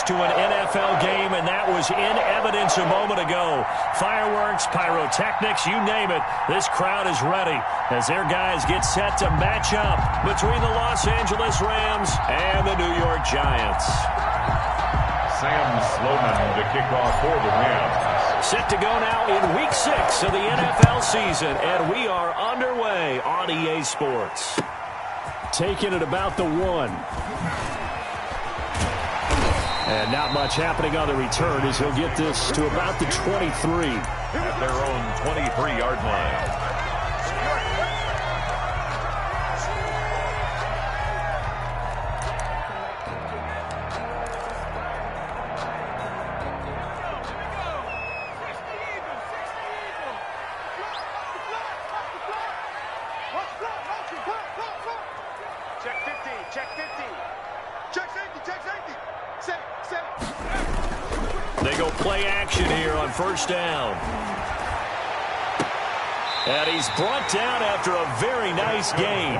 to an NFL game, and that was in evidence a moment ago. Fireworks, pyrotechnics, you name it. This crowd is ready as their guys get set to match up between the Los Angeles Rams and the New York Giants. Sam Sloman to kick off for the Rams. Set to go now in Week 6 of the NFL season, and we are underway on EA Sports. Taking it about the 1. And not much happening on the return as he'll get this to about the 23. At their own 23-yard line. They go play action here on first down. And he's brought down after a very nice gain.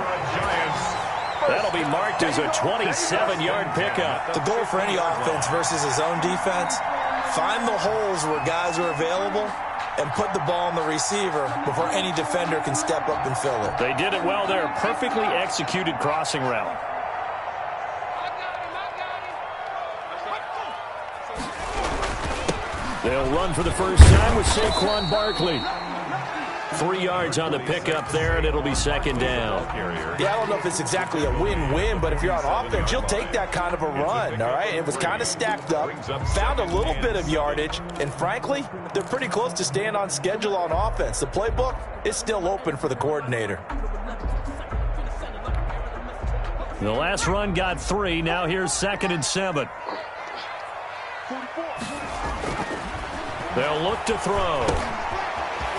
That'll be marked as a 27-yard pickup. The goal for any offense versus his own defense, find the holes where guys are available and put the ball on the receiver before any defender can step up and fill it. They did it well there. Perfectly executed crossing route. They'll run for the first time with Saquon Barkley. 3 yards on the pickup there, and it'll be second down. Yeah, I don't know if it's exactly a win-win, but if you're on offense, you'll take that kind of a run, all right? It was kind of stacked up, found a little bit of yardage, and frankly, they're pretty close to staying on schedule on offense. The playbook is still open for the coordinator. The last run got 3. Now here's 2nd and 7. They'll look to throw.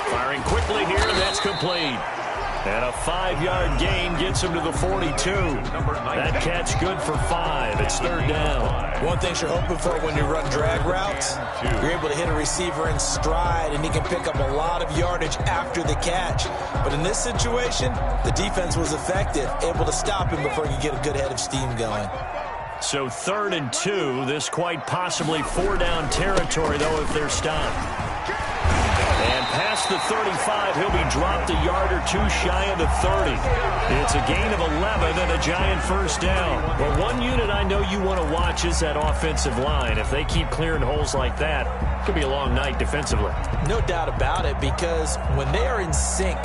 Firing quickly here, that's complete. And a 5-yard gain gets him to the 42. That catch good for 5. It's third down. One thing you're hoping for when you run drag routes, you're able to hit a receiver in stride, and he can pick up a lot of yardage after the catch. But in this situation, the defense was effective, able to stop him before he could get a good head of steam going. So 3rd and 2, this quite possibly 4-down territory, though, if they're stopped. And past the 35, he'll be dropped a yard or 2 shy of the 30. It's a gain of 11 and a Giant first down. Well, one unit I know you want to watch is that offensive line. If they keep clearing holes like that, it could be a long night defensively. No doubt about it, because when they are in sync,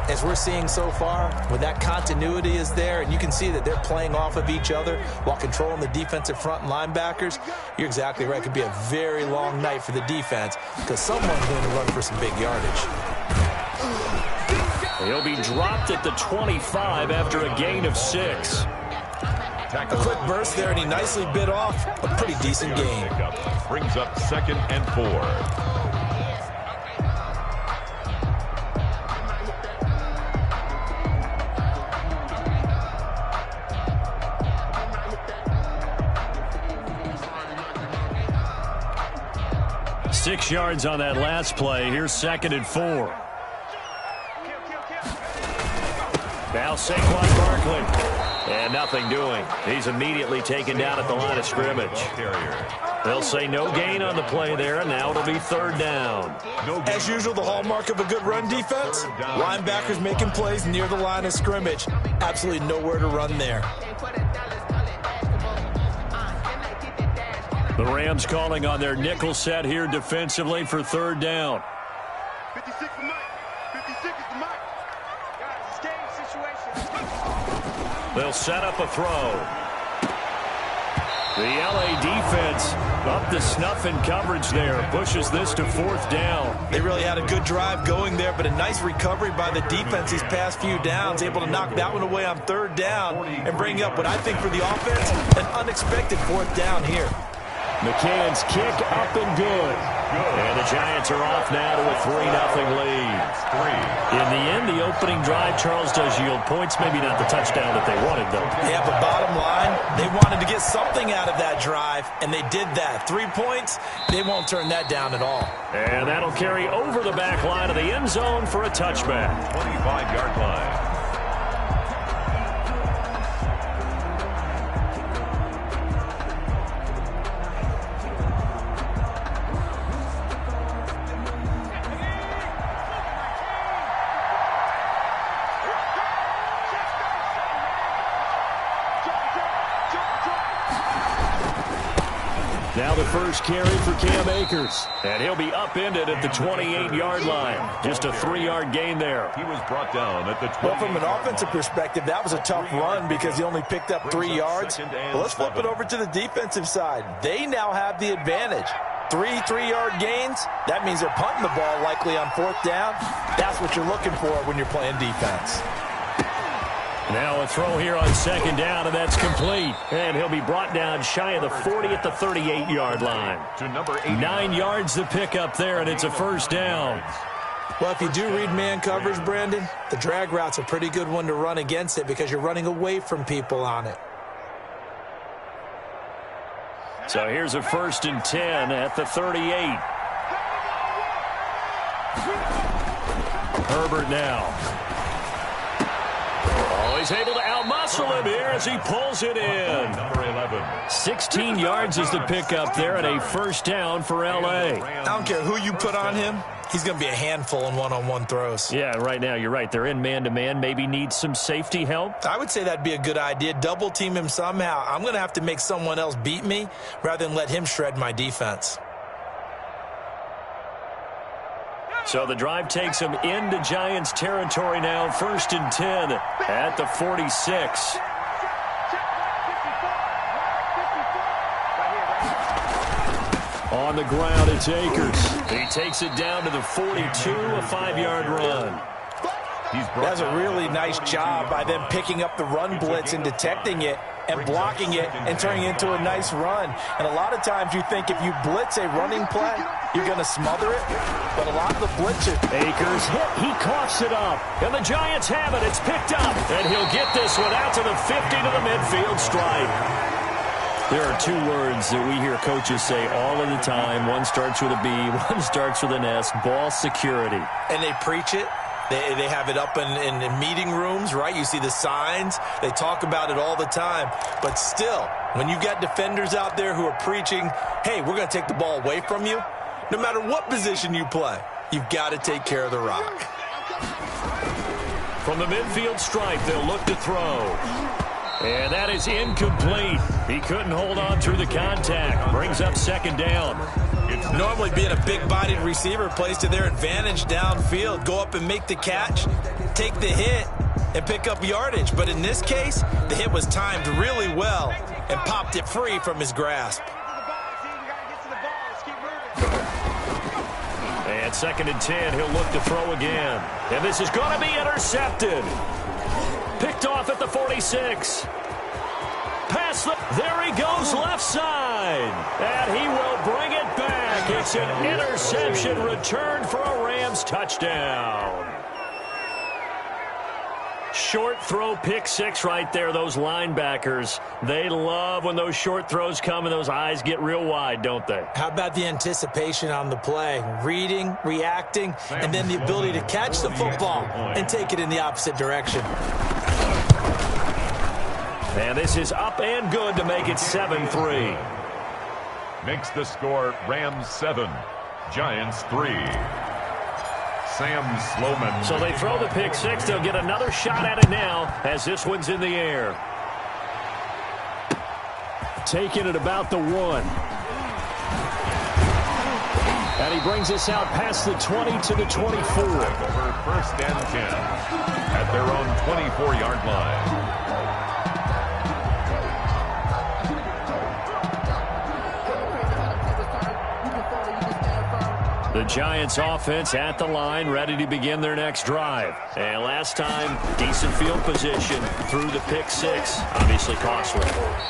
as we're seeing so far, when that continuity is there and you can see that they're playing off of each other while controlling the defensive front and linebackers, you're exactly right. It could be a very long night for the defense because someone's going to run for some big yardage. He'll be dropped at the 25 after a gain of 6. A quick burst there, and he nicely bit off a pretty decent gain. Brings up 2nd and 4. 6 yards on that last play. Here's 2nd and 4. Now Saquon Barkley. And nothing doing. He's immediately taken down at the line of scrimmage. They'll say no gain on the play there, and now it'll be 3rd down. As usual, the hallmark of a good run defense, linebackers making plays near the line of scrimmage. Absolutely nowhere to run there. The Rams calling on their nickel set here defensively for 3rd down. 56 is Mike. 56 is the Mike. Guys, it's game situation. They'll set up a throw. The LA defense up to snuff in coverage there. Pushes this to 4th down. They really had a good drive going there, but a nice recovery by the defense these past few downs. Able to knock that one away on 3rd down and bring up what I think for the offense, an unexpected 4th down here. McCann's kick up and good. And the Giants are off now to a 3-0 lead. In the end, the opening drive, Charles, does yield points. Maybe not the touchdown that they wanted, though. Yeah, but bottom line, they wanted to get something out of that drive, and they did that. 3 points, they won't turn that down at all. And that'll carry over the back line of the end zone for a touchback. 25-yard line. Now the first carry for Cam Akers. And he'll be upended at the 28-yard line. Just a 3-yard gain there. He was brought down at the 28. Well, from an offensive perspective, that was a tough run because he only picked up 3 yards. But let's flip it over to the defensive side. They now have the advantage. 3-3-yard gains, that means they're punting the ball likely on 4th down. That's what you're looking for when you're playing defense. Now a throw here on 2nd down, and that's complete. And he'll be brought down shy of the 40 at the 38-yard line. To number 8. 9 yards to pick up there, and it's a 1st down. Well, if you do read man coverage, Brandon, the drag route's a pretty good one to run against it because you're running away from people on it. So here's a 1st and 10 at the 38. Herbert now. Oh, he's able to outmuscle him here as he pulls it in. Number 11. 16 yards is the pickup there, and a 1st down for L.A. I don't care who you put on him. He's going to be a handful in one-on-one throws. Yeah, right now, you're right. They're in man-to-man. Maybe need some safety help. I would say that'd be a good idea. Double team him somehow. I'm going to have to make someone else beat me rather than let him shred my defense. So the drive takes him into Giants territory now. 1st and 10 at the 46. On the ground, it's Akers. He takes it down to the 42, a 5-yard run. That's a really nice job by them picking up the run blitz and detecting it and blocking it and turning it into a nice run. And a lot of times you think if you blitz a running play, you're going to smother it. But a lot of the blitzes. Akers hit. He coughs it up. And the Giants have it. It's picked up. And he'll get this one out to the 50 to the midfield stripe. There are 2 words that we hear coaches say all of the time. One starts with a B, one starts with an S. Ball security. And they preach it. They have it up in meeting rooms, right? You see the signs. They talk about it all the time. But still, when you got defenders out there who are preaching, hey, we're going to take the ball away from you, no matter what position you play, you've got to take care of the rock. From the midfield stripe, they'll look to throw. And that is incomplete. He couldn't hold on through the contact. Brings up 2nd down. Normally being a big-bodied receiver plays to their advantage downfield. Go up and make the catch, take the hit, and pick up yardage. But in this case, the hit was timed really well and popped it free from his grasp. And 2nd and 10, he'll look to throw again. And this is going to be intercepted. Picked off at the 46. There he goes left side. And he will bring it back. It's an interception returned for a Rams touchdown. Short throw, pick 6 right there. Those linebackers, they love when those short throws come and those eyes get real wide, don't they? How about the anticipation on the play? Reading, reacting, and then the ability to catch the football and take it in the opposite direction. And this is up and good to make it 7-3. Makes the score Rams 7, Giants 3. Sam Sloman. So they throw the pick 6. They'll get another shot at it now as this one's in the air. Taking it about the 1. And he brings us out past the 20 to the 24. Over 1st and 10 at their own 24-yard line. The Giants offense at the line, ready to begin their next drive. And last time, decent field position through the pick 6. Obviously costly.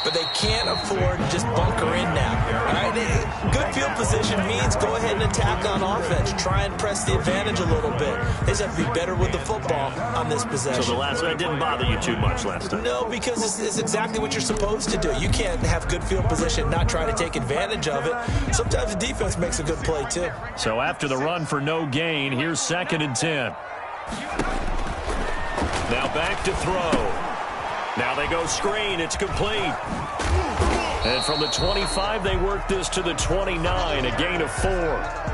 But they can't afford to just bunker in now. All right? Good field position means go ahead and attack on offense. Try and press the advantage a little bit. They just have to be better with the football on this possession. So the last one didn't bother you too much last time? No, because it's exactly what you're supposed to do. You can't have good field position and not try to take advantage of it. Sometimes the defense makes a good play, too. So after the run for no gain, here's 2nd and 10. Now back to throw. Now they go screen. It's complete. And from the 25, they work this to the 29, a gain of 4.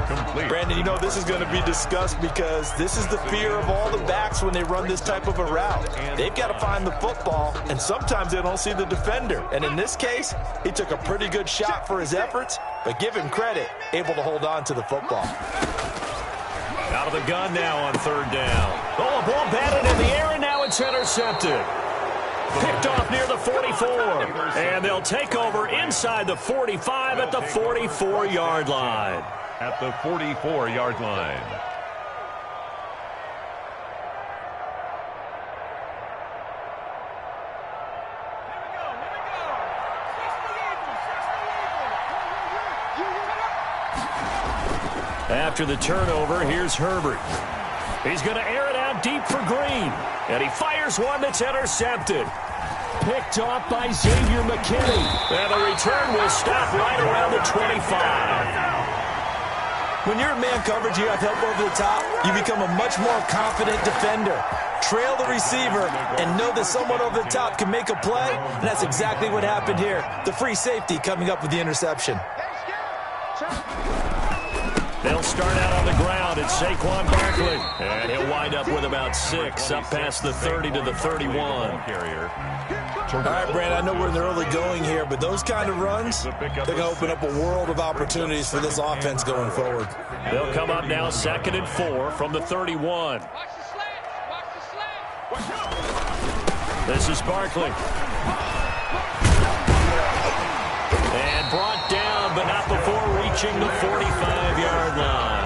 Complete. Brandon, you know this is going to be discussed because this is the fear of all the backs when they run this type of a route. They've got to find the football, and sometimes they don't see the defender. And in this case, he took a pretty good shot for his efforts, but give him credit, able to hold on to the football. Out of the gun now on 3rd down. Oh, a ball batted in the air, and now it's intercepted. Picked off near the 44. And they'll take over inside the 45 at the 44-yard line. At the 44-yard line. After the turnover, here's Herbert. He's going to air it out deep for Green. And he fires one that's intercepted. Picked off by Xavier McKinney. And the return will stop right around the 25. When you're in man coverage, you have help over the top, you become a much more confident defender. Trail the receiver and know that someone over the top can make a play, and that's exactly what happened here. The free safety coming up with the interception. They'll start out on the ground. It's Saquon Barkley. And he'll wind up with about 6, up past the 30 to the 31. All right, Brandon, I know we're in the early going here, but those kind of runs, they're going to open up a world of opportunities for this offense going forward. They'll come up now 2nd and 4 from the 31. This is Barkley. And brought down, but not before reaching the 45-yard line.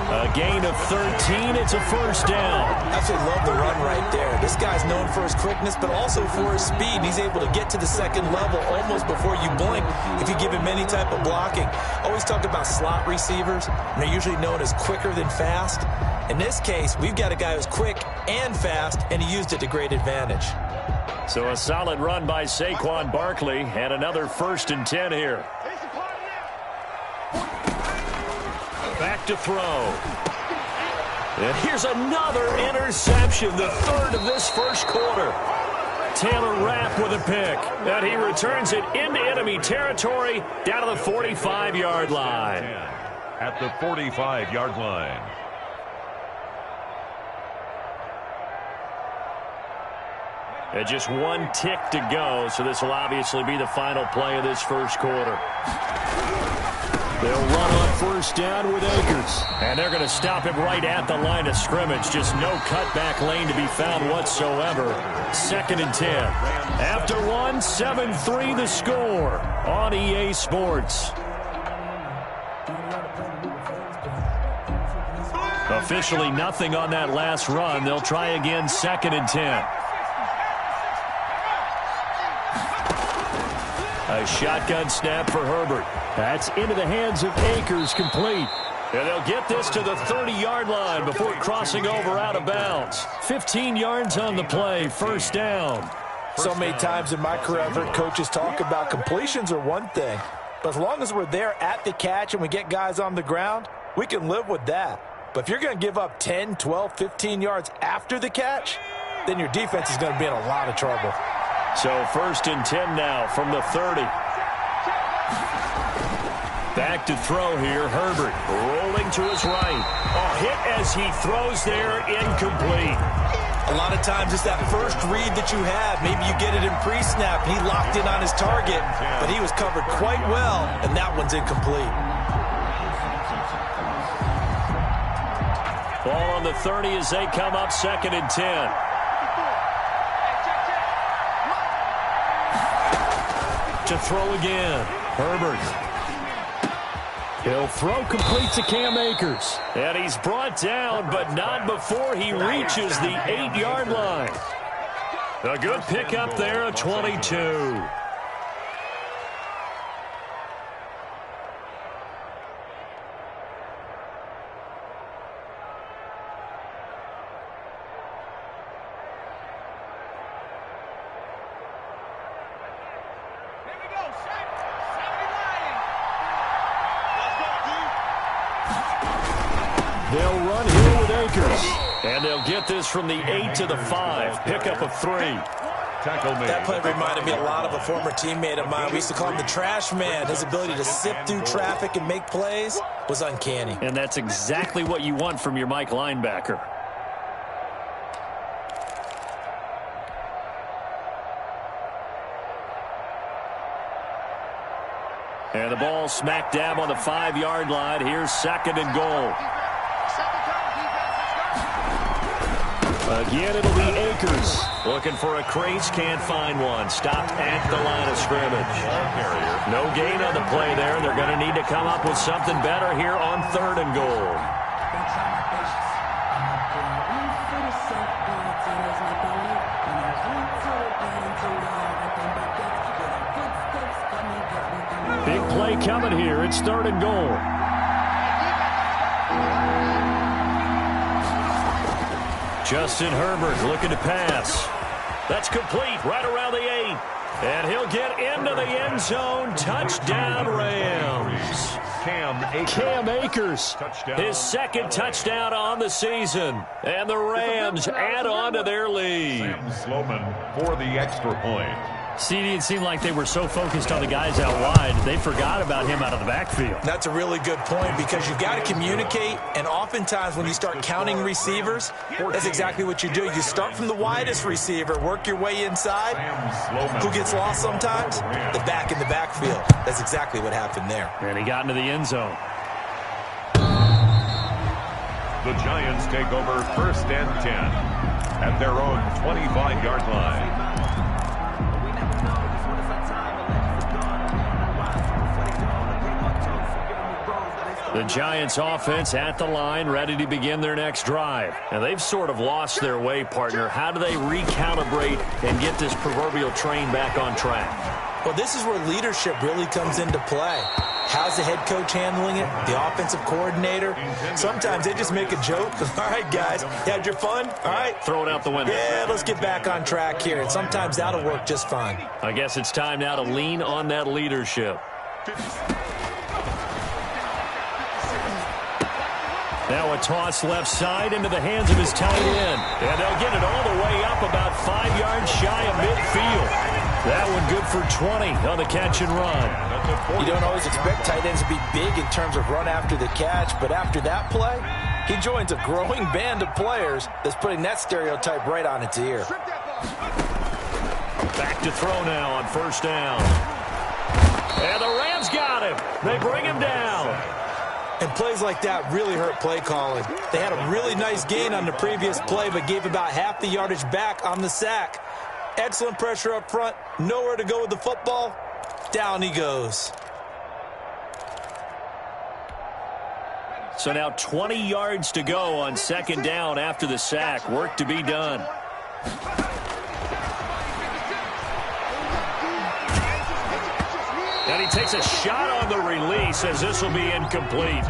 A gain of 13. It's a 1st down. Absolutely love the run right there. This guy's known for his quickness, but also for his speed. He's able to get to the 2nd level almost before you blink if you give him any type of blocking. Always talk about slot receivers, and they're usually known as quicker than fast. In this case, we've got a guy who's quick and fast, and he used it to great advantage. So a solid run by Saquon Barkley, and another 1st and 10 here. Back to throw. And here's another interception, the 3rd of this 1st quarter. Taylor Rapp with a pick. And he returns it into enemy territory down to the 45-yard line. At the 45-yard line. And just 1 tick to go, so this will obviously be the final play of this 1st quarter. They'll run on 1st down with Akers. And they're going to stop him right at the line of scrimmage. Just no cutback lane to be found whatsoever. 2nd and 10. After 1, 7-3 the score on EA Sports. Officially nothing on that last run. They'll try again 2nd and 10. A shotgun snap for Herbert. That's into the hands of Akers, complete. And they'll get this to the 30-yard line before crossing over out of bounds. 15 yards on the play, 1st down. So many times in my career, I've heard coaches talk about completions are one thing, but as long as we're there at the catch and we get guys on the ground, we can live with that. But if you're going to give up 10, 12, 15 yards after the catch, then your defense is going to be in a lot of trouble. So 1st and 10 now from the 30. Back to throw here, Herbert rolling to his right. A hit as he throws there, incomplete. A lot of times it's that first read that you have. Maybe you get it in pre-snap. He locked in on his target, but he was covered quite well, and that one's incomplete. Ball on the 30 as they come up 2nd and 10. To throw again, Herbert. He'll throw complete to Cam Akers. And he's brought down, but not before he reaches the 8-yard line. A good pickup there, a 22. They'll run here with Akers. And they'll get this from the 8 to the 5. Pickup of 3. Tackle made. That play reminded me a lot of a former teammate of mine. We used to call him the trash man. His ability to sift through traffic and make plays was uncanny. And that's exactly what you want from your Mike linebacker. And the ball smack dab on the 5-yard line. Here's 2nd and goal. Again, it'll be Akers. Looking for a crease, can't find one. Stopped at the line of scrimmage. No gain on the play there, and they're going to need to come up with something better here on 3rd and goal. Big play coming here. It's 3rd and goal. Justin Herbert looking to pass. That's complete right around the 8. And he'll get into the end zone. Touchdown, Rams. Cam Akers, his 2nd touchdown on the season. And the Rams add on to their lead. Sam Sloman for the extra point. CD, it seemed like they were so focused on the guys out wide, they forgot about him out of the backfield. That's a really good point because you've got to communicate, and oftentimes when you start counting receivers, that's exactly what you do. You start from the widest receiver, work your way inside. Who gets lost sometimes? The back in the backfield. That's exactly what happened there. And he got into the end zone. The Giants take over 1st and 10 at their own 25-yard line. The Giants offense at the line, ready to begin their next drive. And they've sort of lost their way, partner. How do they recalibrate and get this proverbial train back on track? Well, this is where leadership really comes into play. How's the head coach handling it? The offensive coordinator? Sometimes they just make a joke. All right, guys, you had your fun? All right. Throw it out the window. Yeah, let's get back on track here. And sometimes that'll work just fine. I guess it's time now to lean on that leadership. Now a toss left side into the hands of his tight end. And they'll get it all the way up about 5 yards shy of midfield. That one good for 20 on the catch and run. You don't always expect tight ends to be big in terms of run after the catch, but after that play, he joins a growing band of players that's putting that stereotype right on its ear. Back to throw now on 1st down. And the Rams got him. They bring him down. And plays like that really hurt play calling. They had a really nice gain on the previous play, but gave about half the yardage back on the sack. Excellent pressure up front. Nowhere to go with the football. Down he goes. So now 20 yards to go on 2nd down after the sack. Work to be done. And he takes a shot on the release as this will be incomplete.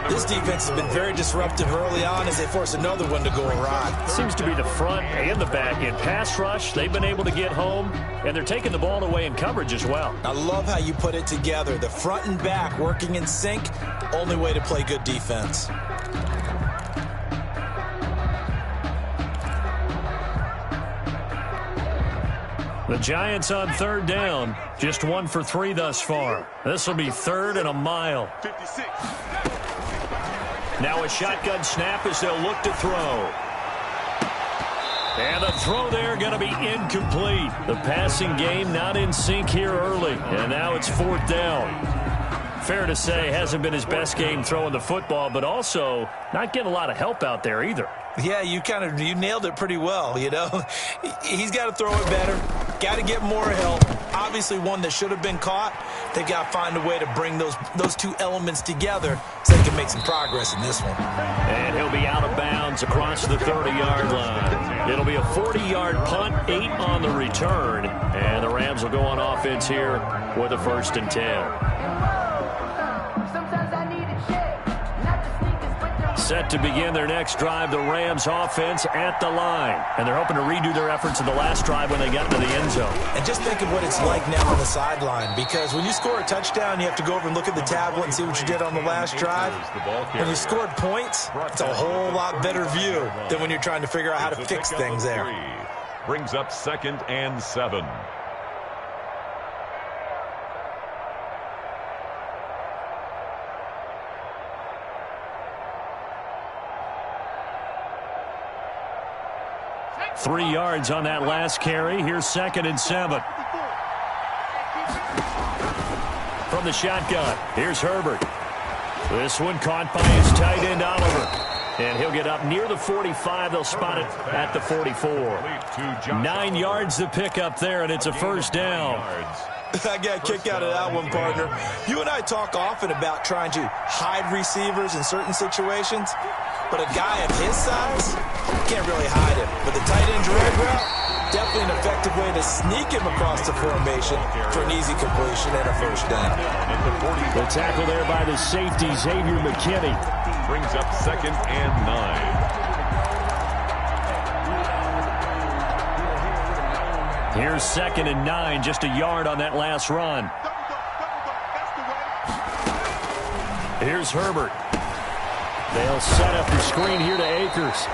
This defense has been very disruptive early on as they force another one to go awry. Seems to be the front and the back end. Pass rush, they've been able to get home, and they're taking the ball away in coverage as well. I love how you put it together. The front and back working in sync, only way to play good defense. The Giants on 3rd down, just 1 for 3 thus far. This will be 3rd and a mile. 56. Now a shotgun snap as they'll look to throw. And the throw there going to be incomplete. The passing game not in sync here early, and now it's 4th down. Fair to say, hasn't been his best game throwing the football, but also not getting a lot of help out there either. Yeah, you nailed it pretty well, you know. He's got to throw it better, got to get more help. Obviously one that should have been caught. They've got to find a way to bring those two elements together so they can make some progress in this one. And he'll be out of bounds across the 30-yard line. It'll be a 40-yard punt, 8 on the return. And the Rams will go on offense here with a 1st and 10. Set to begin their next drive, the Rams offense at the line. And they're hoping to redo their efforts in the last drive when they got into the end zone. And just think of what it's like now on the sideline, because when you score a touchdown, you have to go over and look at the tablet and see what you did on the last drive. When you scored points, it's a whole lot better view than when you're trying to figure out how to fix things there. Brings up 2nd and 7. Three yards on that last carry. Here's 2nd and 7. From the shotgun, here's Herbert. This one caught by his tight end, Oliver. And he'll get up near the 45. They'll spot it at the 44. 9 yards to pick up there, and it's a first down. I got a kick out of that one, partner. You and I talk often about trying to hide receivers in certain situations, but a guy of his size can't really hide him. But the tight end drag route, definitely an effective way to sneak him across the formation for an easy completion and a first down. The tackle there by the safety, Xavier McKinney. Brings up 2nd and 9. Here's 2nd and 9, just a yard on that last run. Here's Herbert. They'll set up the screen here to Akers.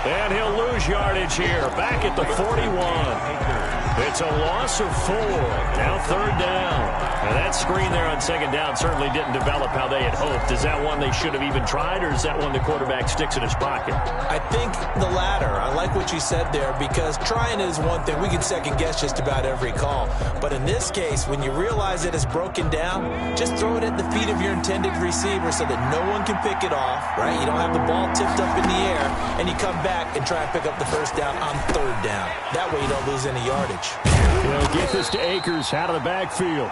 And he'll lose yardage here, back at the 41. It's a loss of 4. Now 3rd down. Now that screen there on 2nd down certainly didn't develop how they had hoped. Is that one they should have even tried, or is that one the quarterback sticks in his pocket? I think the latter. I like what you said there, because trying is one thing. We can second guess just about every call. But in this case, when you realize that it's broken down, just throw it at the feet of your intended receiver so that no one can pick it off, right? You don't have the ball tipped up in the air, and you come back and try and pick up the first down on 3rd down. That way you don't lose any yardage. He'll get this to Akers out of the backfield.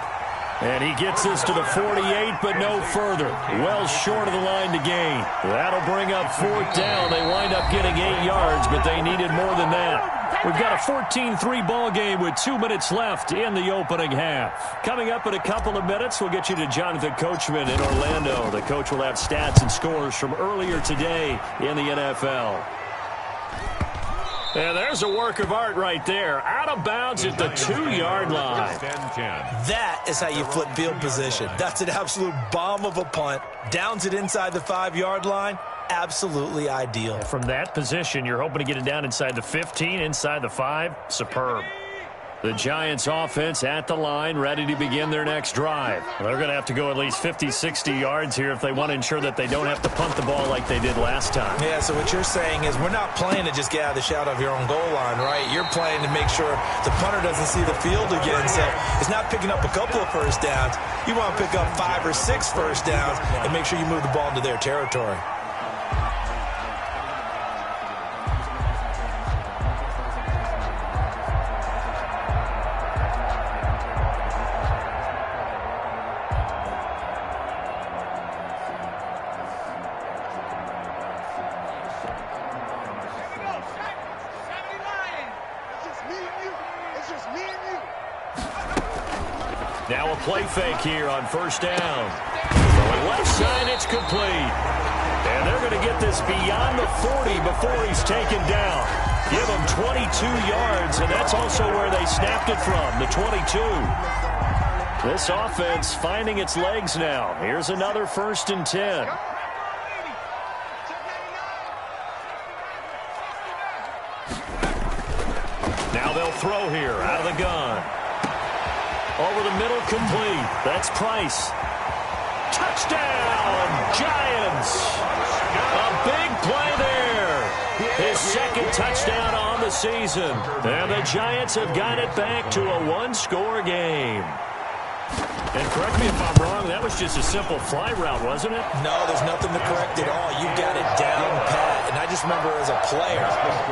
And he gets this to the 48, but no further. Well short of the line to gain. That'll bring up 4th down. They wind up getting 8 yards, but they needed more than that. We've got a 14-3 ball game with 2 minutes left in the opening half. Coming up in a couple of minutes, we'll get you to Jonathan Coachman in Orlando. The coach will have stats and scores from earlier today in the NFL. And there's a work of art right there. Out of bounds at the 2-yard line. That is how you flip field position. That's an absolute bomb of a punt. Downs it inside the 5-yard line. Absolutely ideal. And from that position, you're hoping to get it down inside the 15, inside the 5. Superb. The Giants offense at the line, ready to begin their next drive. They're going to have to go at least 50, 60 yards here if they want to ensure that they don't have to punt the ball like they did last time. Yeah, so what you're saying is we're not playing to just get out of the shadow of your own goal line, right? You're playing to make sure the punter doesn't see the field again. So it's not picking up a couple of first downs. You want to pick up 5 or 6 first downs and make sure you move the ball into their territory. Now a play fake here on 1st down. Going left side, it's complete. And they're going to get this beyond the 40 before he's taken down. Give him 22 yards, and that's also where they snapped it from, the 22. This offense finding its legs now. Here's another 1st and 10. Now they'll throw here out of the gun. Over the middle, complete. That's Price. Touchdown, Giants. A big play there. His 2nd touchdown on the season. And the Giants have got it back to a 1-score game. And correct me if I'm wrong, that was just a simple fly route, wasn't it? No, there's nothing to correct at all. You got it down pat. And I just remember as a player,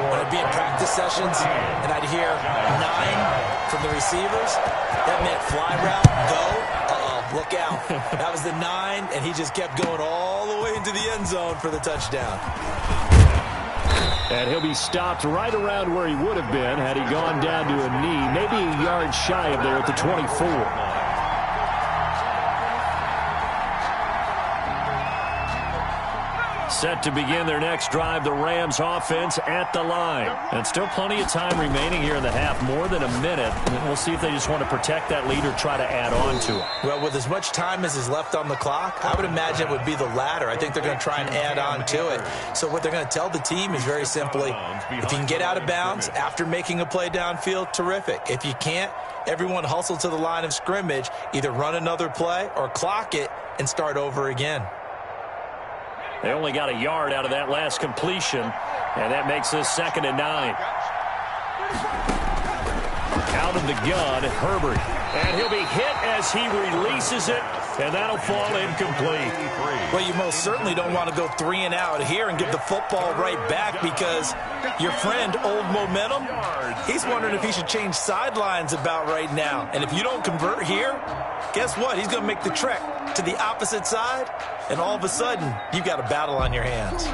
when I'd be in practice sessions and I'd hear 9 from the receivers, that meant fly route, go, look out. That was the 9, and he just kept going all the way into the end zone for the touchdown. And he'll be stopped right around where he would have been had he gone down to a knee, maybe a yard shy of there at the 24. Set to begin their next drive, the Rams offense at the line. And still plenty of time remaining here in the half, more than a minute. And we'll see if they just want to protect that lead or try to add on to it. Well, with as much time as is left on the clock, I would imagine it would be the latter. I think they're going to try and add on to it. So what they're going to tell the team is very simply, if you can get out of bounds after making a play downfield, terrific. If you can't, everyone hustle to the line of scrimmage, either run another play or clock it and start over again. They only got a yard out of that last completion, and that makes this 2nd and 9. Out of the gun, Herbert. And he'll be hit as he releases it, and that'll fall incomplete. Well, you most certainly don't want to go 3 and out here and give the football right back, because your friend, Old Momentum, he's wondering if he should change sidelines about right now. And if you don't convert here, guess what? He's going to make the trek to the opposite side, and all of a sudden, you've got a battle on your hands.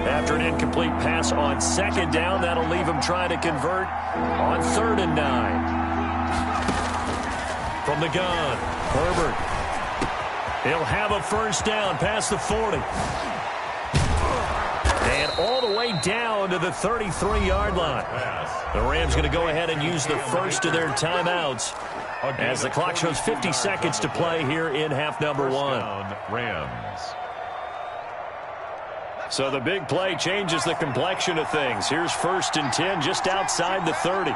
After an incomplete pass on 2nd down, that'll leave him trying to convert on 3rd and 9. From the gun, Herbert. He'll have a first down past the 40. And all the way down to the 33-yard line. The Rams going to go ahead and use the first of their timeouts as the clock shows 50 seconds to play here in half number 1. Rams. So the big play changes the complexion of things. Here's 1st and 10 just outside the 30.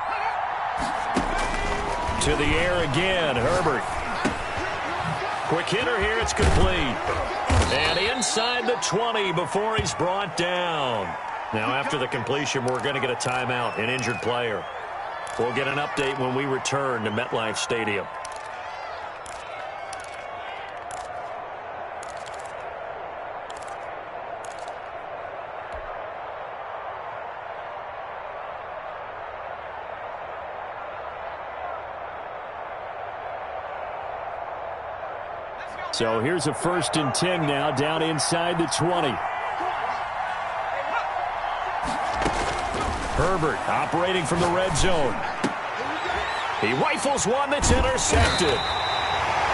To the air again, Herbert. Quick hitter here, it's complete. And inside the 20 before he's brought down. Now after the completion, we're going to get a timeout, an injured player. We'll get an update when we return to MetLife Stadium. So here's a 1st and 10 now, down inside the 20. Herbert operating from the red zone. He rifles one that's intercepted.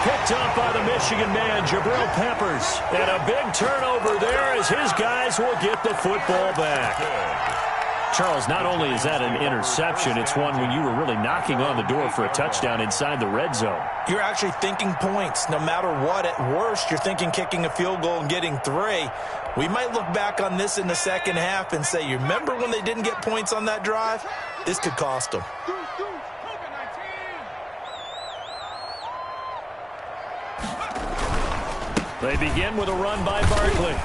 Picked up by the Michigan man, Jabril Peppers. And a big turnover there as his guys will get the football back. Charles, not only is that an interception, it's one when you were really knocking on the door for a touchdown inside the red zone. You're actually thinking points. No matter what, at worst, you're thinking kicking a field goal and getting 3. We might look back on this in the second half and say, you remember when they didn't get points on that drive? This could cost them. They begin with a run by Barkley.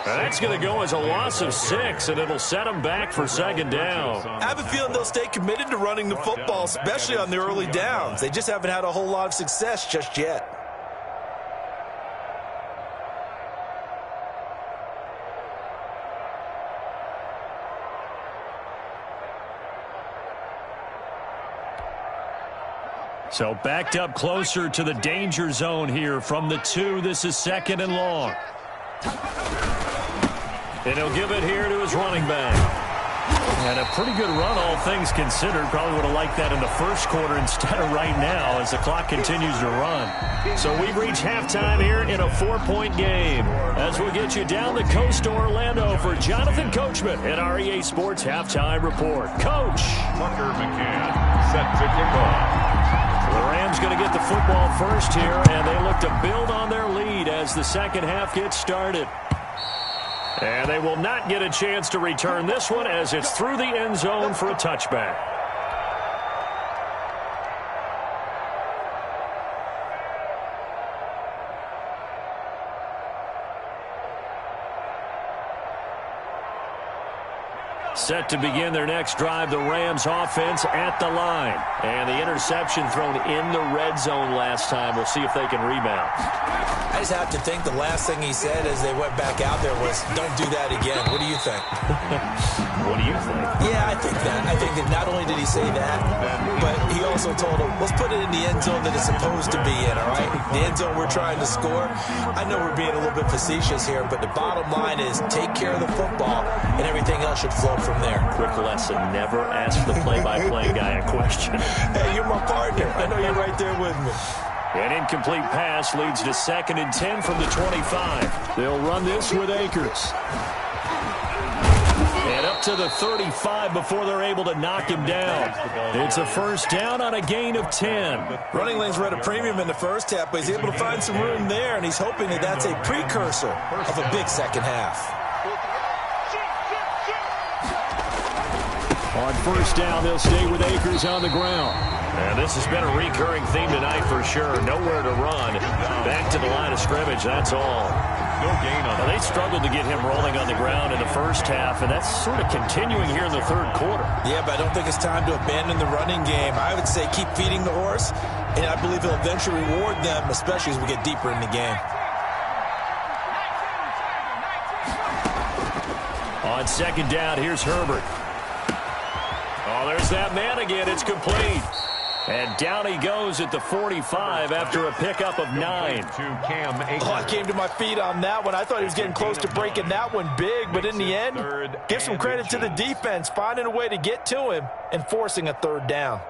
That's going to go as a loss of 6, and it'll set them back for 2nd down. I have a feeling they'll stay committed to running the football, especially on the early downs. They just haven't had a whole lot of success just yet. So backed up closer to the danger zone here from the 2. This is 2nd and long. And he'll give it here to his running back. And a pretty good run, all things considered. Probably would have liked that in the first quarter instead of right now as the clock continues to run. So we've reached halftime here in a 4-point game. As we'll get you down the coast to Orlando for Jonathan Coachman at our EA Sports Halftime Report. Coach. Tucker McCann set to kick off. The Rams going to get the football first here, and they look to build on their lead as the second half gets started. And they will not get a chance to return this one as it's through the end zone for a touchback. Set to begin their next drive, the Rams offense at the line. And the interception thrown in the red zone last time. We'll see if they can rebound. I just have to think the last thing he said as they went back out there was, don't do that again. What do you think? What do you think? Yeah, I think that. I think that not only did he say that, but he also told him, let's put it in the end zone that it's supposed to be in, all right? The end zone we're trying to score. I know we're being a little bit facetious here, but the bottom line is take care of the football, and everything else should flow from there. Quick lesson, never ask the play-by-play guy a question. Hey, you're my partner. I know you're right there with me. An incomplete pass leads to 2nd and 10 from the 25. They'll run this with Akers. And up to the 35 before they're able to knock him down. It's a first down on a gain of 10. Running lanes were at a premium in the first half, but he's able to find some room there, and he's hoping that that's a precursor of a big second half. On first down, they'll stay with Akers on the ground. And this has been a recurring theme tonight for sure. Nowhere to run. Back to the line of scrimmage, that's all. No gain on. Now, they struggled to get him rolling on the ground in the first half, and that's sort of continuing here in the third quarter. Yeah, but I don't think it's time to abandon the running game. I would say keep feeding the horse, and I believe he'll eventually reward them, especially as we get deeper in the game. On second down, here's Herbert. Oh, there's that man again. It's complete. And down he goes at the 45 after a pickup of 9. Oh, I came to my feet on that one. I thought he was getting close to breaking that one big, but in the end, give some credit to the defense, finding a way to get to him and forcing a third down.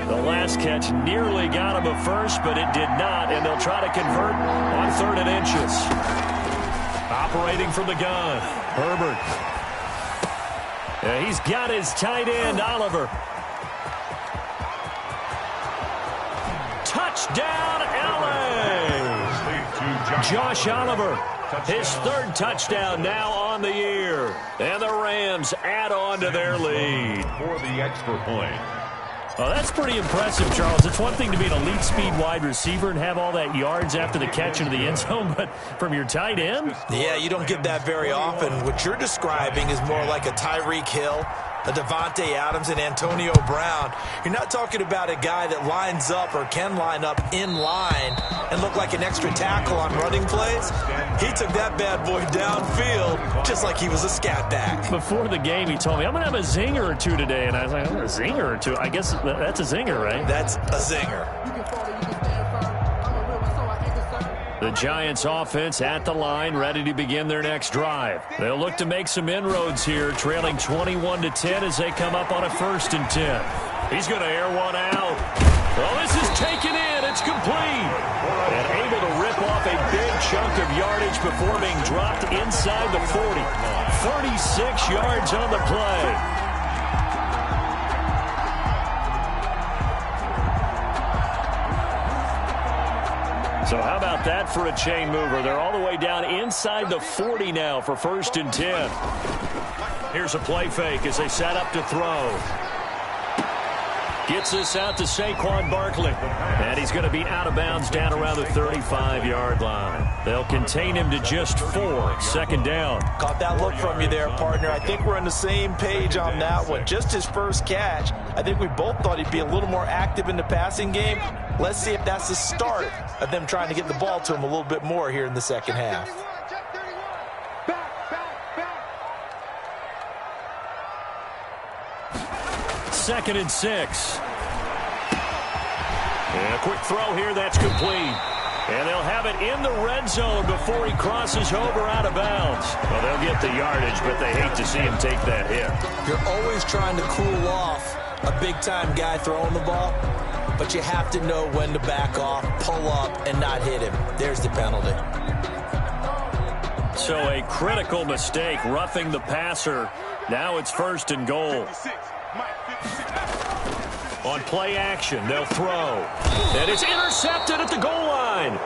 The last catch nearly got him a first, but it did not, and they'll try to convert on 3rd and inches. Operating from the gun, Herbert. He's got his tight end, Oliver. Touchdown, LA! Josh Oliver, his 3rd touchdown now on the year. And the Rams add on to their lead. For the extra point. Oh, that's pretty impressive, Charles. It's one thing to be an elite speed wide receiver and have all that yards after the catch into the end zone, but from your tight end? Yeah, you don't get that very often. What you're describing is more like a Tyreek Hill, a Devontae Adams, and Antonio Brown. You're not talking about a guy that lines up or can line up in line and look like an extra tackle on running plays. He took that bad boy downfield just like he was a scat back. Before the game, he told me, I'm going to have a zinger or two today. And I was like, oh, a zinger or two? I guess that's a zinger, right? That's a zinger. The Giants offense at the line, ready to begin their next drive. They'll look to make some inroads here, trailing 21-10 as they come up on a 1st and 10. He's going to air one out. Well, this is taken in. It's complete. And able to rip off a big chunk of yardage before being dropped inside the 40. 36 yards on the play. So how about that for a chain mover? They're all the way down inside the 40 now for 1st and 10. Here's a play fake as they set up to throw. Gets this out to Saquon Barkley. And he's going to be out of bounds down around the 35-yard line. They'll contain him to just 4. 2nd down. Caught that look from you there, partner. I think we're on the same page on that one. Just his first catch. I think we both thought he'd be a little more active in the passing game. Let's see if that's the start of them trying to get the ball to him a little bit more here in the second half. Second and 6. And a quick throw here, that's complete. And they'll have it in the red zone before he crosses over out of bounds. Well, they'll get the yardage, but they hate to see him take that hit. You're always trying to cool off a big-time guy throwing the ball, but you have to know when to back off, pull up, and not hit him. There's the penalty. So a critical mistake, roughing the passer. Now it's 1st and goal. On play action, they'll throw. And it's intercepted at the goal line.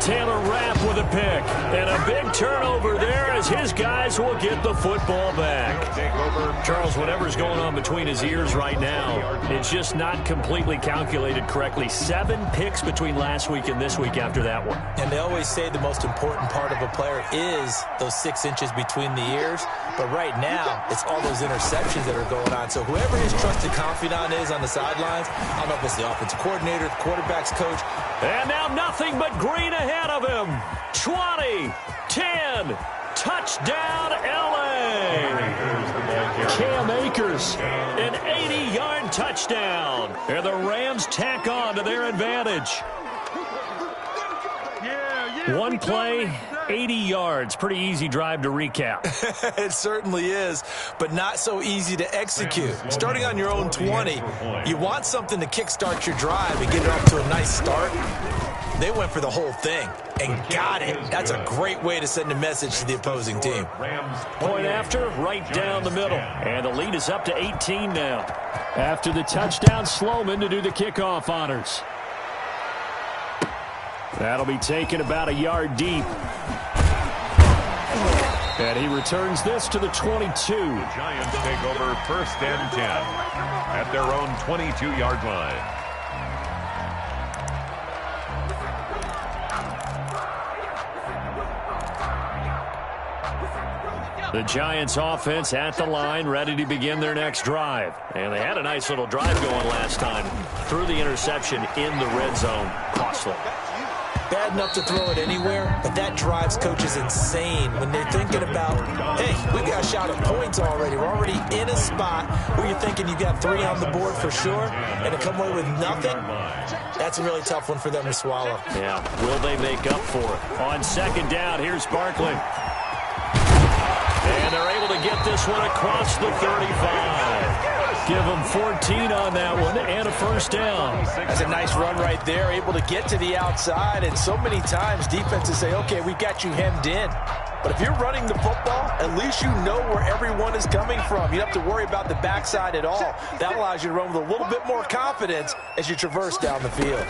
Taylor Rapp with a pick. And a big turnover there as his guys will get the football back. Charles, whatever's going on between his ears right now, it's just not completely calculated correctly. 7 picks between last week and this week after that one. And they always say the most important part of a player is those 6 inches between the ears. But right now, it's all those interceptions that are going on. So whoever his trusted confidant is on the sidelines, I don't know if it's the offensive coordinator, the quarterback's coach. And now nothing but green ahead of him. 20, 10, Touchdown, L.A. Cam Akers, an 80-yard touchdown. And the Rams tack on to their advantage. One play, 80 yards. Pretty easy drive to recap. It certainly is, but not so easy to execute. Starting on your own 20, you want something to kickstart your drive and get it off to a nice start. They went for the whole thing and got it. That's a great way to send a message to the opposing team. Point after, right down the middle. And the lead is up to 18 now. After the touchdown, Sloman to do the kickoff honors. That'll be taken about a yard deep. And he returns this to the 22. The Giants take over 1st and 10 at their own 22-yard line. The Giants offense at the line, ready to begin their next drive. And they had a nice little drive going last time. Threw the interception in the red zone. Costly. Bad enough to throw it anywhere, but that drives coaches insane when they're thinking about, hey, we got a shot at points already. We're already in a spot where you're thinking you got 3 on the board for sure, and to come away with nothing, that's a really tough one for them to swallow. Yeah, will they make up for it? On 2nd down, here's Barkley. And they're able to get this one across the 35. Give them 14 on that one and a 1st down. That's a nice run right there, able to get to the outside. And so many times defenses say, okay, we've got you hemmed in. But if you're running the football, at least you know where everyone is coming from. You don't have to worry about the backside at all. That allows you to run with a little bit more confidence as you traverse down the field.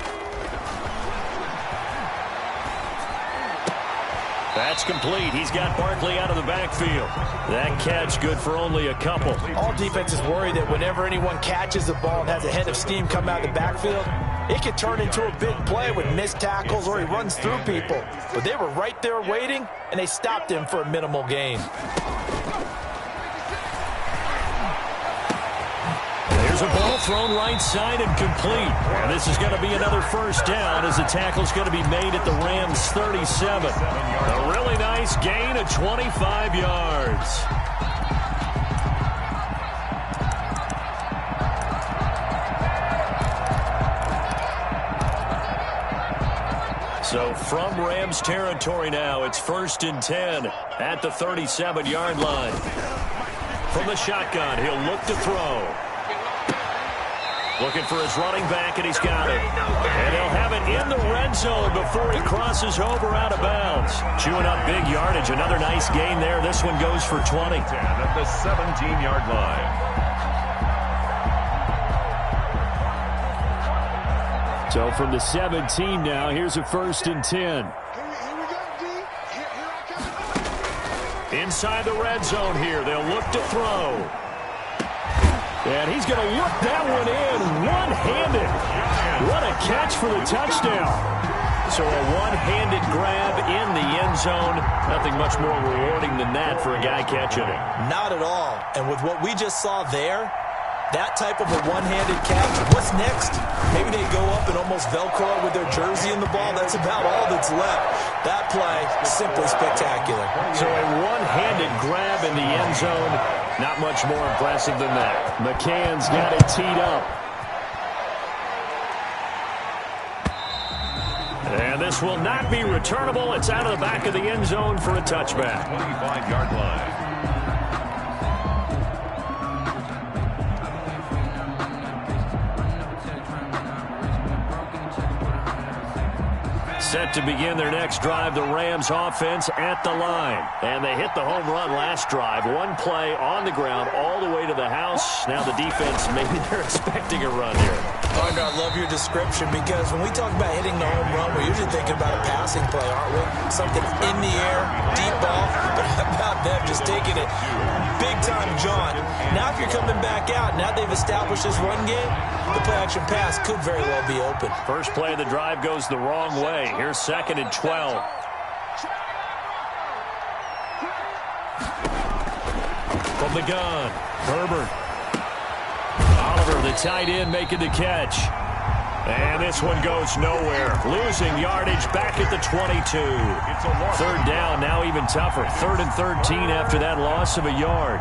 That's complete. He's got Barkley out of the backfield. That catch good for only a couple. All defenses worry that whenever anyone catches the ball and has a head of steam come out of the backfield, it could turn into a big play with missed tackles or he runs through people. But they were right there waiting, and they stopped him for a minimal gain. There's a ball thrown right side and complete. And this is going to be another 1st down as the tackle's going to be made at the Rams' 37. A really nice gain of 25 yards. So from Rams territory now, it's 1st and 10 at the 37-yard line. From the shotgun, he'll look to throw. Looking for his running back, and he's got it. And he'll have it in the red zone before he crosses over out of bounds. Chewing up big yardage. Another nice gain there. This one goes for 20. 10 at the 17-yard line. So from the 17 now, here's a 1st and 10. Inside the red zone here. They'll look to throw. And he's going to look that one in one-handed. What a catch for the touchdown. So a one-handed grab in the end zone. Nothing much more rewarding than that for a guy catching it. Not at all. And with what we just saw there, that type of a one-handed catch, what's next? Maybe they go up and almost Velcro with their jersey in the ball. That's about all that's left. That play, simply spectacular. So a one-handed grab in the end zone. Not much more impressive than that. McCann's got it teed up. And this will not be returnable. It's out of the back of the end zone for a touchback. 25-yard line. Set to begin their next drive, the Rams offense at the line. And they hit the home run last drive. One play on the ground all the way to the house. Now the defense, maybe they're expecting a run here. Partner, I love your description because when we talk about hitting the home run, we're usually thinking about a passing play, aren't we? Something in the air, deep ball. But how about them just taking it big-time jaunt? Now if you're coming back out, now they've established this run game, the play-action pass could very well be open. First play of the drive goes the wrong way. Here's 2nd and 12. From the gun, Herbert. Oliver, the tight end, making the catch. And this one goes nowhere. Losing yardage back at the 22. Third down, now even tougher. 3rd and 13 after that loss of a yard.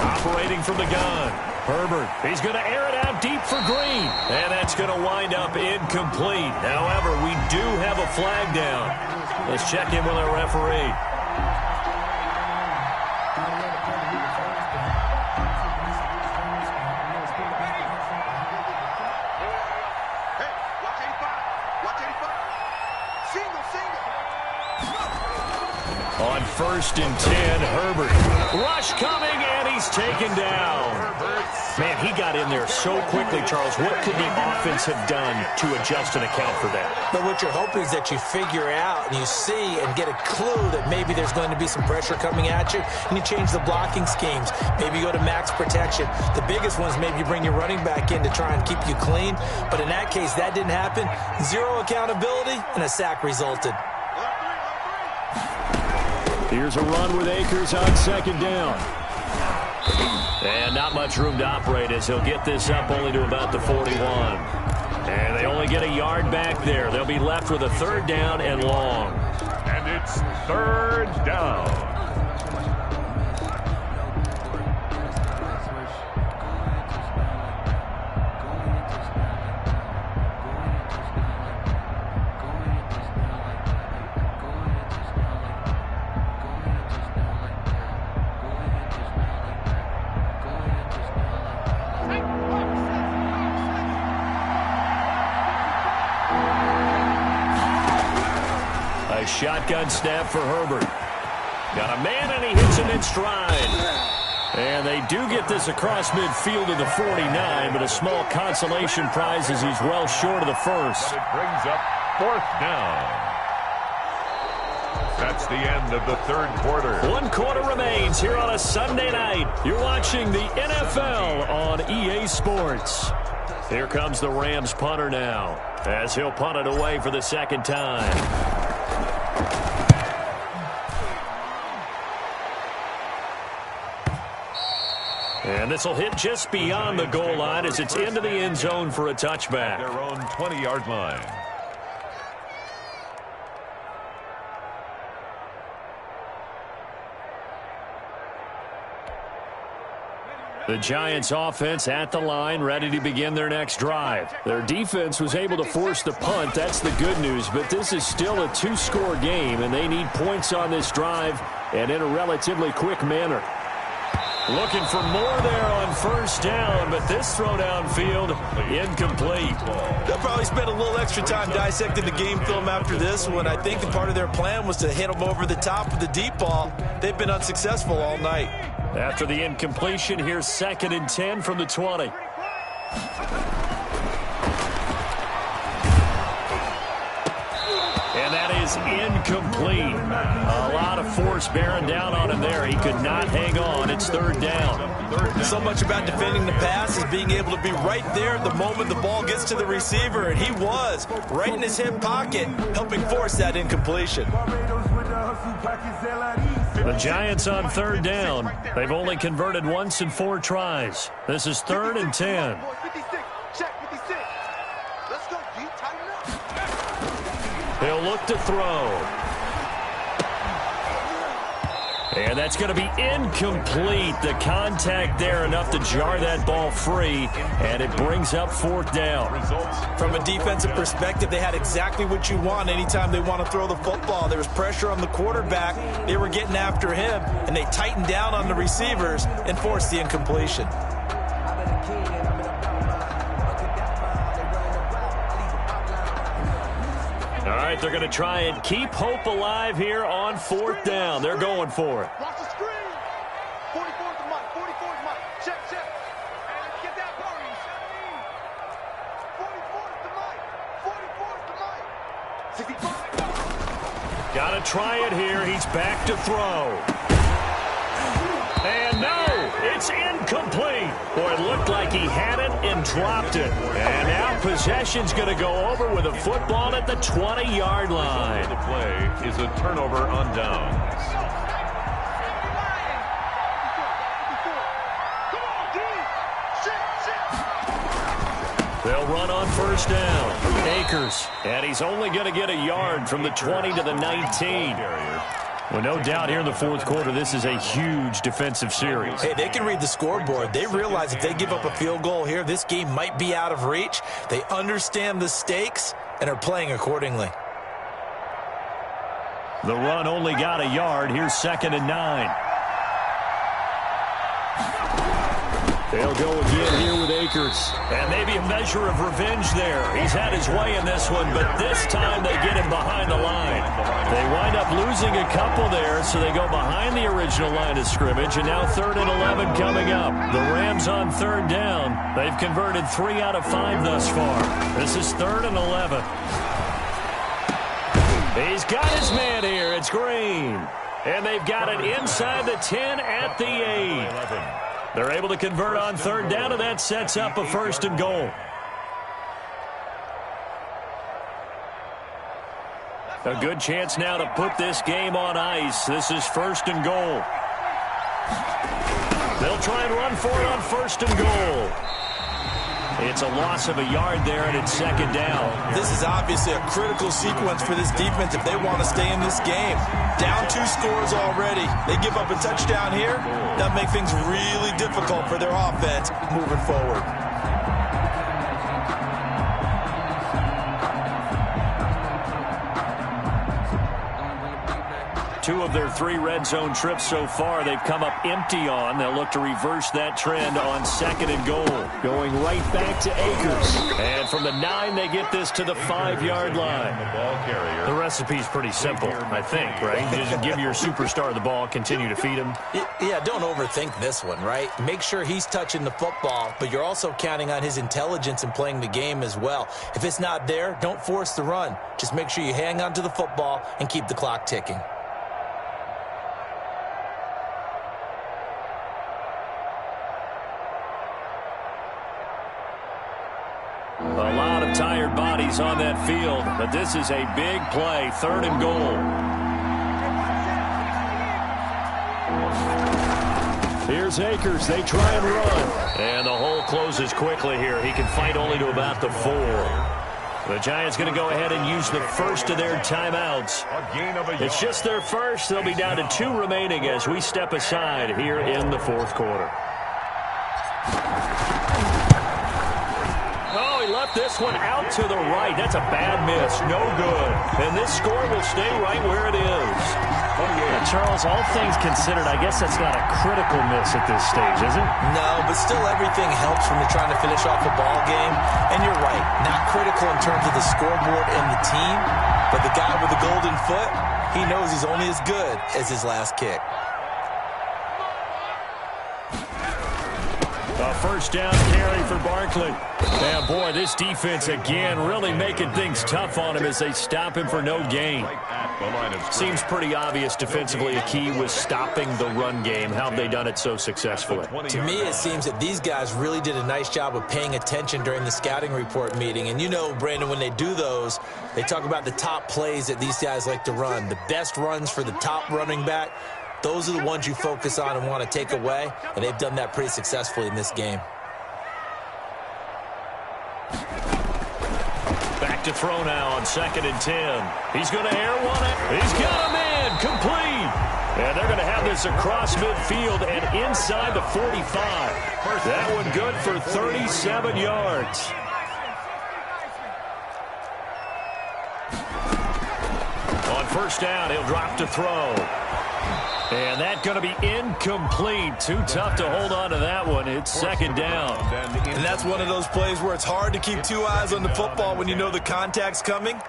Operating from the gun. Herbert, he's going to air it out deep for Green. And that's going to wind up incomplete. However, we do have a flag down. Let's check in with our referee. Hey, watch 85. Watch 85. Single, single. On 1st and 10, Herbert. Rush coming, and he's taken down. Man, he got in there so quickly, Charles. What could the offense have done to adjust and account for that? But what you're hoping is that you figure out and you see and get a clue that maybe there's going to be some pressure coming at you, and you change the blocking schemes. Maybe you go to max protection. The biggest one is maybe you bring your running back in to try and keep you clean. But in that case, that didn't happen. Zero accountability, and a sack resulted. Here's a run with Akers on 2nd down. And not much room to operate as he'll get this up only to about the 41. And they only get a yard back there. They'll be left with a 3rd down and long. And it's 3rd down. Shotgun snap for Herbert. Got a man, and he hits him in stride. And they do get this across midfield to the 49, but a small consolation prize as he's well short of the first. But it brings up 4th down. That's the end of the 3rd quarter. 1 quarter remains here on a Sunday night. You're watching the NFL on EA Sports. Here comes the Rams punter now, as he'll punt it away for the 2nd time. And this will hit just beyond the goal line as it's into the end zone for a touchback. Their own 20-yard line. The Giants offense at the line, ready to begin their next drive. Their defense was able to force the punt. That's the good news, but this is still a 2-score game, and they need points on this drive and in a relatively quick manner. Looking for more there on 1st down, but this throw downfield incomplete. They'll probably spend a little extra time dissecting the game film after this one. I think part of their plan was to hit them over the top of the deep ball. They've been unsuccessful all night. After the incompletion, here's 2nd and 10 from the 20. And that is incomplete. A lot of force bearing down on him there. He could not hang on. It's 3rd down. So much about defending the pass is being able to be right there the moment the ball gets to the receiver, and he was right in his hip pocket, helping force that incompletion. The Giants on 3rd down. They've only converted once in 4 tries. This is 3rd and 10. 56. Check 56. Let's go, D. Tighten up. He'll look to throw. And that's going to be incomplete. The contact there enough to jar that ball free, and it brings up 4th down. From a defensive perspective, they had exactly what you want anytime they want to throw the football. There was pressure on the quarterback. They were getting after him, and they tightened down on the receivers and forced the incompletion. All right, they're going to try and keep hope alive here on 4th down. They're going for it. Watch the screen. 44 is the mic. 44 is mic. Check, check. And get that ball. 44 is the mic. 44 is the mic. 65. Got to try it here. He's back to throw. And no, It's incomplete. Boy, it looked like he had it and dropped it. And now possession's going to go over with a football at the 20-yard line. The play is a turnover on downs. They'll run on first down. Akers. And he's only going to get a yard from the 20 to the 19. Well, no doubt here in the fourth quarter, this is a huge defensive series. Hey, they can read the scoreboard. They realize if they give up a field goal here, this game might be out of reach. They understand the stakes and are playing accordingly. The run only got a yard. Here's 2nd and 9. They'll go again here with Akers. And maybe a measure of revenge there. He's had his way in this one, but this time they get him behind the line. They wind up losing a couple there, so they go behind the original line of scrimmage, and now 3rd and 11 coming up. The Rams on 3rd down. They've converted 3 out of 5 thus far. This is 3rd and 11. He's got his man here. It's Green. And they've got it inside the 10 at the 8. They're able to convert on 3rd down, and that sets up a 1st and goal. A good chance now to put this game on ice. This is 1st and goal. They'll try and run for it on 1st and goal. It's a loss of a yard there, and it's 2nd down. This is obviously a critical sequence for this defense if they want to stay in this game. Down 2 scores already. They give up a touchdown here. That makes things really difficult for their offense moving forward. Two of their 3 red zone trips so far, they've come up empty on. They'll look to reverse that trend on 2nd and goal. Going right back to Akers. And from the 9, they get this to the 5-yard line. The recipe's pretty simple, I think, right? You just give your superstar the ball, continue to feed him. Yeah, don't overthink this one, right? Make sure he's touching the football, but you're also counting on his intelligence and playing the game as well. If it's not there, don't force the run. Just make sure you hang on to the football and keep the clock ticking. A lot of tired bodies on that field, but this is a big play, 3rd and goal. Here's Akers. They try and run. And the hole closes quickly here. He can fight only to about the 4. The Giants going to go ahead and use the first of their timeouts. It's just their first. They'll be down to 2 remaining as we step aside here in the fourth quarter. Oh, he left this one out to the right. That's a bad miss. No good. And this score will stay right where it is. Charles, all things considered, I guess that's not a critical miss at this stage, is it? No, but still everything helps when you're trying to finish off a ball game. And you're right, not critical in terms of the scoreboard and the team, but the guy with the golden foot, he knows he's only as good as his last kick. A first down carry for Barkley. And boy, this defense again really making things tough on him as they stop him for no gain. Seems pretty obvious defensively a key was stopping the run game. How have they done it so successfully? To me, it seems that these guys really did a nice job of paying attention during the scouting report meeting. And you know, Brandon, when they do those, they talk about the top plays that these guys like to run. The best runs for the top running back. Those are the ones you focus on and want to take away, and they've done that pretty successfully in this game. Back to throw now on 2nd and 10. He's going to air one. He's got him in. Complete. And they're going to have this across midfield and inside the 45. That one good for 37 yards. On first down, he'll drop to throw. And that's going to be incomplete. Too tough to hold on to that one. It's 2nd down. And that's one of those plays where it's hard to keep 2 eyes on the football when you know the contact's coming,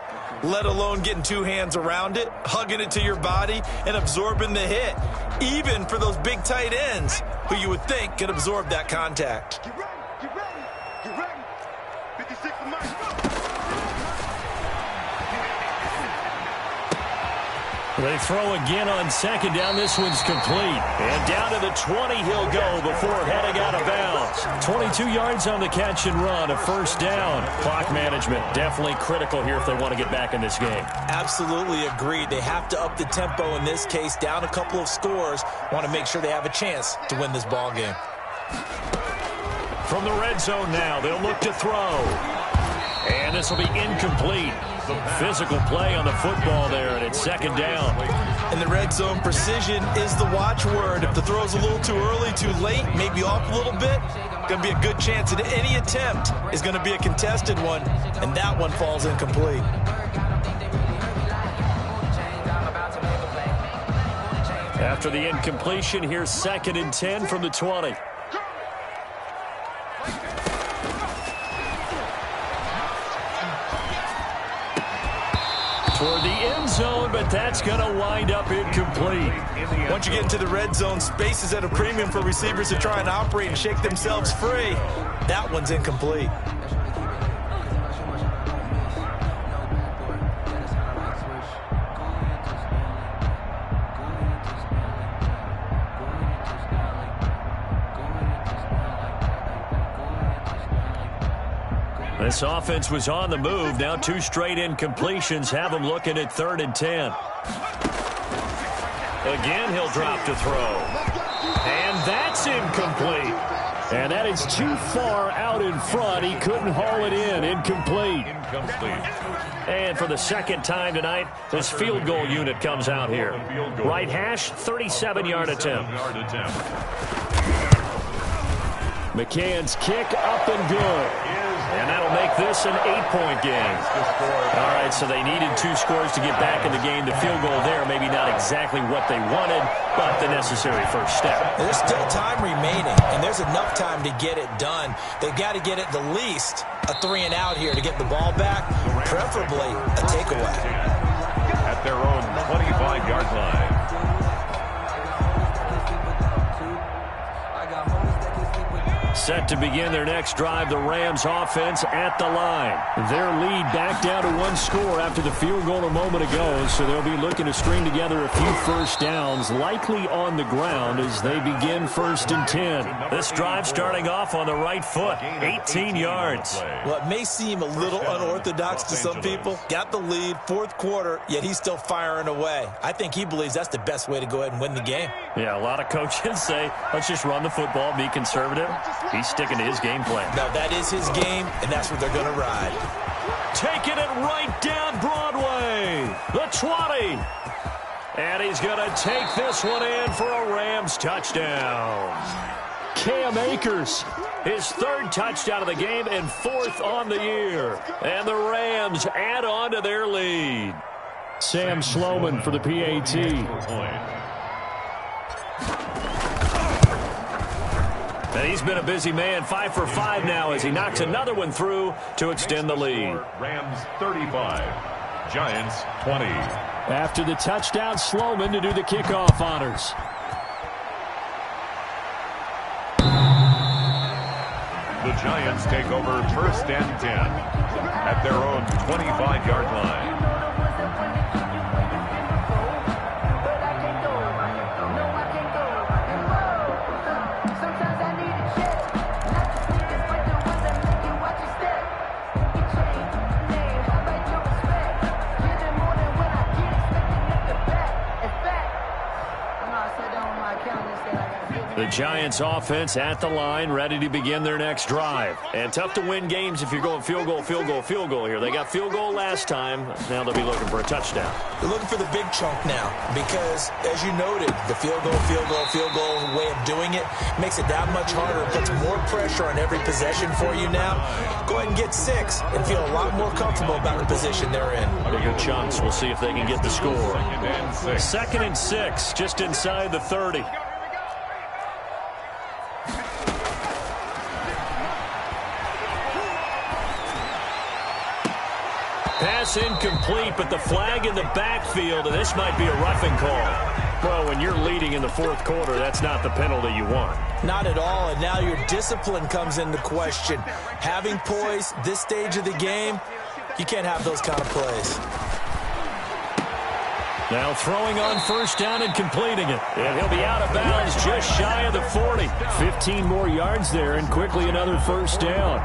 let alone getting 2 hands around it, hugging it to your body, and absorbing the hit. Even for those big tight ends who you would think could absorb that contact. Get ready, get ready, get ready. 56 to Mike. They throw again on second down. This one's complete. And down to the 20 he'll go before heading out of bounds. 22 yards on the catch and run, a first down. Clock management definitely critical here if they want to get back in this game. Absolutely agreed. They have to up the tempo in this case, down a couple of scores. Want to make sure they have a chance to win this ball game. From the red zone now, they'll look to throw. And this will be incomplete. Physical play on the football there, and it's second down. In the red zone, precision is the watchword. If the throw's a little too early, too late, maybe off a little bit, going to be a good chance that any attempt is going to be a contested one, and that one falls incomplete. After the incompletion, here's 2nd and 10 from the 20. Toward the end zone, but that's going to wind up incomplete. Once you get into the red zone, space is at a premium for receivers to try and operate and shake themselves free. That one's incomplete. This offense was on the move. Now 2 straight incompletions have them looking at 3rd and 10. Again, he'll drop to throw. And that's incomplete. And that is too far out in front. He couldn't haul it in. Incomplete. And for the second time tonight, this field goal unit comes out here. Right hash, 37-yard attempt. McCann's kick up and good. And that'll make this an 8-point game. All right, so they needed 2 scores to get back in the game. The field goal there, maybe not exactly what they wanted, but the necessary first step. There's still time remaining, and there's enough time to get it done. They've got to get at the least a 3-and-out here to get the ball back, preferably a takeaway. At their own 25-yard line. Set to begin their next drive, the Rams offense at the line. Their lead back down to 1 score after the field goal a moment ago, so they'll be looking to string together a few first downs, likely on the ground as they begin 1st and 10. This drive starting off on the right foot, 18 yards. Well, it may seem a little unorthodox to some people. Got the lead, 4th quarter, yet he's still firing away. I think he believes that's the best way to go ahead and win the game. Yeah, a lot of coaches say, let's just run the football, be conservative. He's sticking to his game plan. No, that is his game, and that's what they're going to ride. Taking it right down Broadway. The 20. And he's going to take this one in for a Rams touchdown. Cam Akers, his 3rd touchdown of the game and 4th on the year. And the Rams add on to their lead. Sam Sloman for the PAT. And he's been a busy man, 5 for 5 now as he knocks another one through to extend the lead. Rams 35, Giants 20. After the touchdown, Sloman to do the kickoff honors. The Giants take over 1st and 10 at their own 25-yard line. The Giants offense at the line, ready to begin their next drive. And tough to win games if you're going field goal, field goal, field goal here. They got field goal last time. Now they'll be looking for a touchdown. They're looking for the big chunk now because, as you noted, the field goal way of doing it makes it that much harder. It puts more pressure on every possession for you now. Go ahead and get 6 and feel a lot more comfortable about the position they're in. Bigger chunks. We'll see if they can get the score. 2nd and 6, just inside the 30. Pass incomplete, but the flag in the backfield, and this might be a roughing call. Well, when you're leading in the 4th quarter, that's not the penalty you want. Not at all, and now your discipline comes into question. Having poise this stage of the game, you can't have those kind of plays. Now throwing on first down and completing it. And he'll be out of bounds just shy of the 40. 15 more yards there and quickly another first down.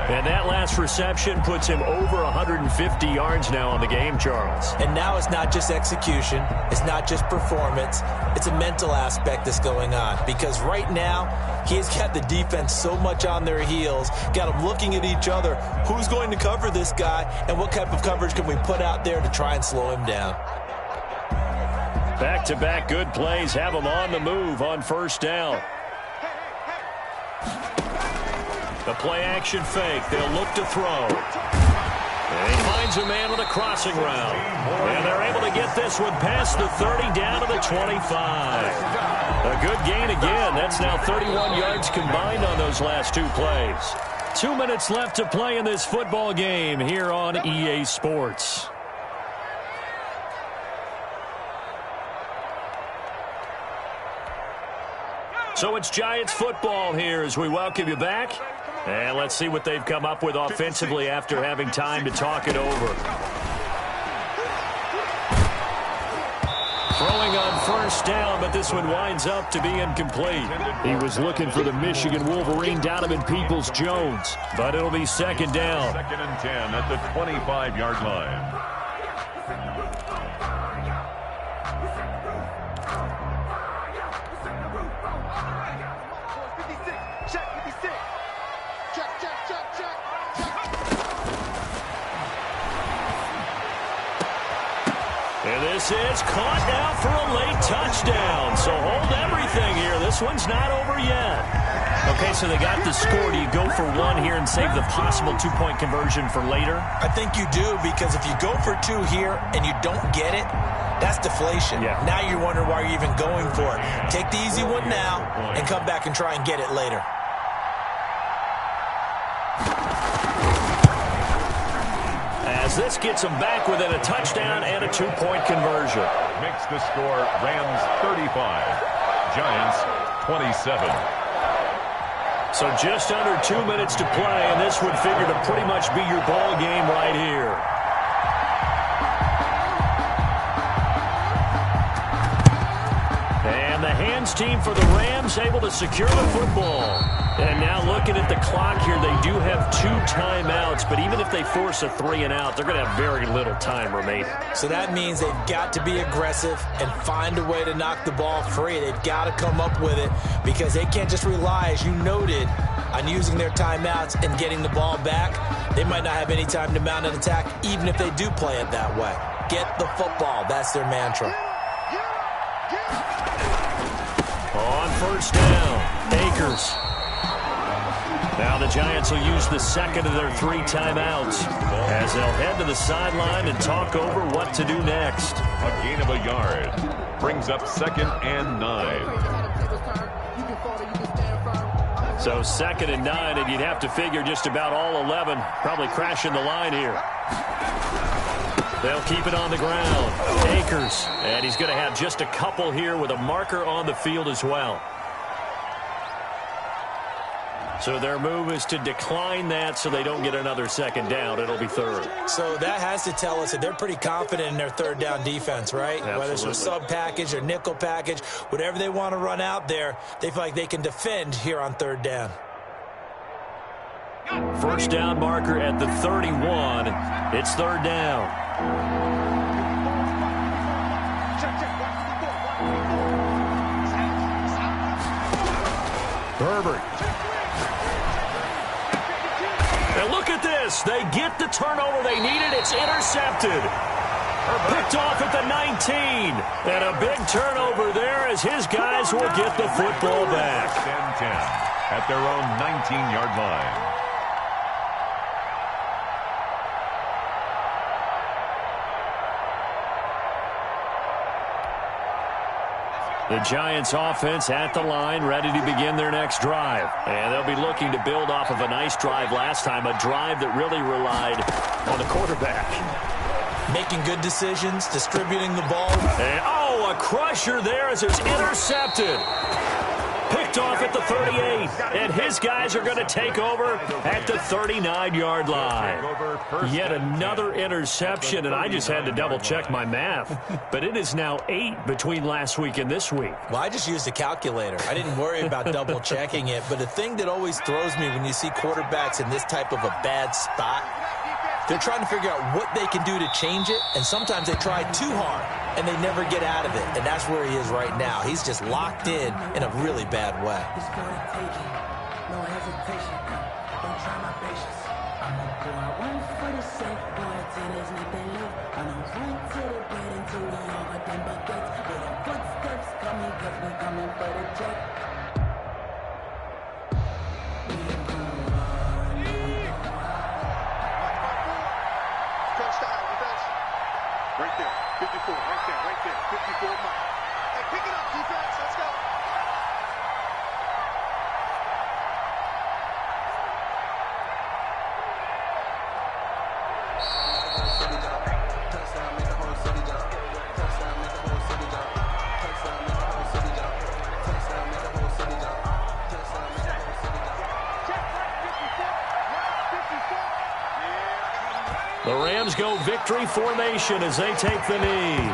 And that last reception puts him over 150 yards now on the game, Charles. And now it's not just execution. It's not just performance. It's a mental aspect that's going on. Because right now, he's got the defense so much on their heels, got them looking at each other. Who's going to cover this guy, and what type of coverage can we put out there to try and slow him down? Back-to-back good plays have him on the move on first down. The play-action fake. They'll look to throw. And he finds a man with a crossing route. And they're able to get this one past the 30 down to the 25. A good gain again. That's now 31 yards combined on those last two plays. 2 minutes left to play in this football game here on EA Sports. So it's Giants football here as we welcome you back. And let's see what they've come up with offensively after having time to talk it over. Throwing on first down, but this one winds up to be incomplete. He was looking for the Michigan Wolverine Donovan Peoples-Jones, but it'll be second down. 2nd and 10 at the 25-yard line. And this is caught now for a late touchdown. So hold everything here. This one's not over yet. Okay, so they got the score. Do you go for one here and save the possible two-point conversion for later? I think you do, because if you go for two here and you don't get it, that's deflation. Yeah. Now you're wondering why you're even going for it. Take the easy one now and come back and try and get it later. As this gets them back within a touchdown and a two-point conversion. Makes the score Rams 35, Giants 27. So just under 2 minutes to play, and this would figure to pretty much be your ball game right here. And the hands team for the Rams able to secure the football. And now looking at the clock here, they do have 2 timeouts, but even if they force a 3-and-out, they're going to have very little time remaining. So that means they've got to be aggressive and find a way to knock the ball free. They've got to come up with it, because they can't just rely, as you noted, on using their timeouts and getting the ball back. They might not have any time to mount an attack, even if they do play it that way. Get the football. That's their mantra. On first down, Akers. Now the Giants will use the second of their 3 timeouts as they'll head to the sideline and talk over what to do next. A gain of a yard brings up 2nd and 9. So 2nd and 9, and you'd have to figure just about all 11 probably crashing the line here. They'll keep it on the ground. Akers, and he's going to have just a couple here with a marker on the field as well. So their move is to decline that so they don't get another second down. It'll be third. So that has to tell us that they're pretty confident in their third down defense, right? Absolutely. Whether it's a sub package or nickel package, whatever they want to run out there, they feel like they can defend here on third down. First down marker at the 31. It's third down. Herbert. And look at this. They get the turnover they needed. It's intercepted. Picked off at the 19. And a big turnover there as his guys will get the football back. 10 at their own 19-yard line. The Giants offense at the line, ready to begin their next drive. And they'll be looking to build off of a nice drive last time, a drive that really relied on the quarterback. Making good decisions, distributing the ball. And, a crusher there as it's intercepted. Picked off at the 38. And his guys are going to take over at the 39-yard line. Yet another interception, and I just had to double-check my math. But it is now 8 between last week and this week. Well, I just used a calculator. I didn't worry about double-checking it. But the thing that always throws me when you see quarterbacks in this type of a bad spot, they're trying to figure out what they can do to change it, and sometimes they try too hard, and they never get out of it. And that's where he is right now. He's just locked in a really bad way. No hesitation, don't try my patience. I'm a boy, I won't for the sake, boy, till there's nothing left. I'm a run to the bed until we all got them buckets. With our footsteps coming, cause we coming for the check. We ain't gonna run, we ain't gonna hide. Touchdown, defense. Right there, 54, right there, 54 Mike. Hey, pick it up, defense, let's go. The Rams go victory formation as they take the knee.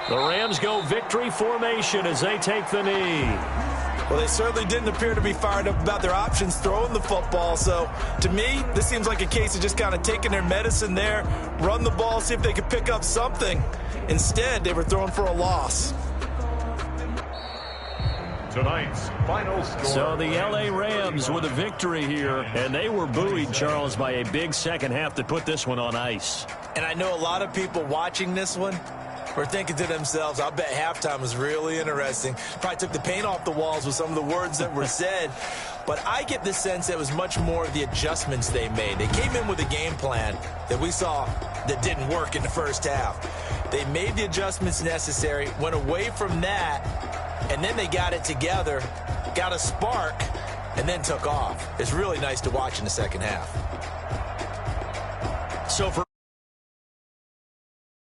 The Rams go victory formation as they take the knee. Well, they certainly didn't appear to be fired up about their options throwing the football. So, to me, this seems like a case of just kind of taking their medicine there, run the ball, see if they could pick up something. Instead, they were throwing for a loss. Tonight's final score. So the L.A. Rams with a victory here, and they were buoyed, Charles, by a big second half that put this one on ice. And I know a lot of people watching this one were thinking to themselves, I bet halftime was really interesting. Probably took the paint off the walls with some of the words that were said. But I get the sense that it was much more of the adjustments they made. They came in with a game plan that we saw that didn't work in the first half. They made the adjustments necessary, went away from that, and then they got it together, got a spark, and then took off. It's really nice to watch in the second half. So for